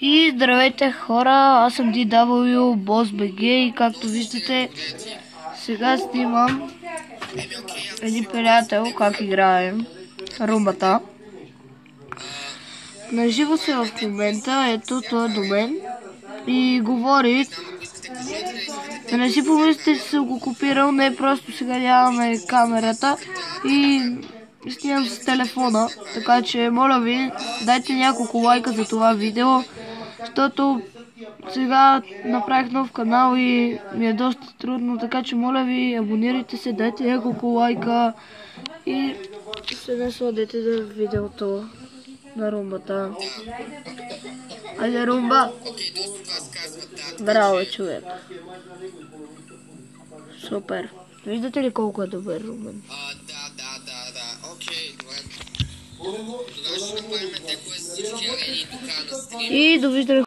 И здравейте хора, аз съм DW BossBG и както виждате сега снимам един приятел как играем румбата. Наживо се в момента, ето той е до мен и говори. Да не си помислите, че съм го копирал, не, просто сега нямаме камерата и снимам с телефона, така че моля ви дайте няколко лайка за това видео, защото сега направих нов канал и ми е доста трудно, така че моля ви абонирайте се, дайте няколко лайка и се насладете за видеото на румбата. Айде румба! Браво човек! Супер! Виждате ли колко е добър румен? Да. Окей, добре. Тогава ще направим деко с всички арени тук на стрим. И довиждане.